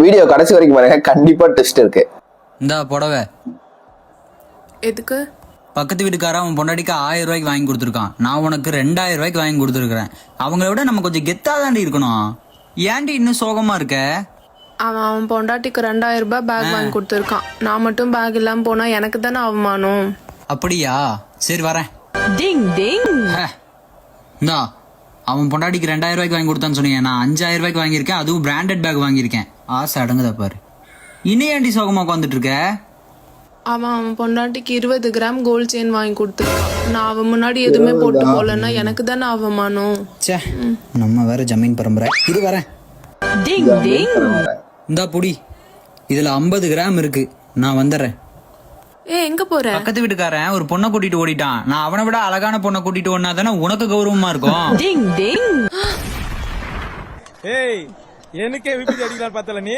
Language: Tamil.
வீடியோ கடைசி வரைக்கும் பாருங்க, கண்டிப்பா ட்விஸ்ட் இருக்கு. இந்தா புடவை. எதுக்கு? பக்கத்து வீட்டுக்காரன் அவன் பொண்டாட்டிக்கு 1000 ரூபாய்க்கு வாங்கி கொடுத்துருக்கான். நான் உனக்கு 2000 ரூபாய்க்கு வாங்கி கொடுத்துருக்கேன். அவங்கள விட நம்ம கொஞ்சம் கெத்தா தாண்டி இருக்கணும். ஏன்டி இன்னும் சோகமா இருக்க? அவன் பொண்டாட்டிக்கு 2000 ரூபாய் பேக் வாங்கி கொடுத்துருக்கான். நான் மட்டும் பேக் இல்லாம போனா எனக்கு தானே அவமானம். அப்படியா? சரி வரேன். டிங் டிங். இந்தா அவன் பொண்டாட்டிக்கு 2000 ரூபாய்க்கு வாங்கி கொடுத்தான்னு சொன்னீங்க. நான் 5000 ரூபாய்க்கு வாங்கியிருக்கேன். அதுவும் பிராண்டட் பேக் வாங்கியிருக்கேன். ஆசை அடங்குதா பாரு. இன்னும் ஏன்டி சோகமா உட்காந்துட்டு இருக்க? அவன் பொண்டாட்டிக்கு 20 கிராம் கோல்ட் செயின் வாங்கி கொடுத்துருக்கான். நான் அவன் முன்னாடி எதுவுமே போட்டு போலன்னா எனக்கு தானே அவமானம். சே, நம்ம வேற ஜமீன் பரம்பரை. இது வரேன். டிங் டிங். இந்தா புடி. இதுல 50 கிராம் இருக்கு. நான் வந்துடுறேன். எங்க போற? பக்கத்து வீட்டுக்காரன் ஒரு பொண்ணை கூட்டிட்டு ஓடிட்டான். நான் அவனை விட அழகான பொண்ணை கூட்டிட்டு ஓடினா தானே உனக்கு கௌரவமா இருக்கும். டிங் டிங். ஏய், எனக்கே விபத்து அடிக்கலாம் பார்த்தல நீ.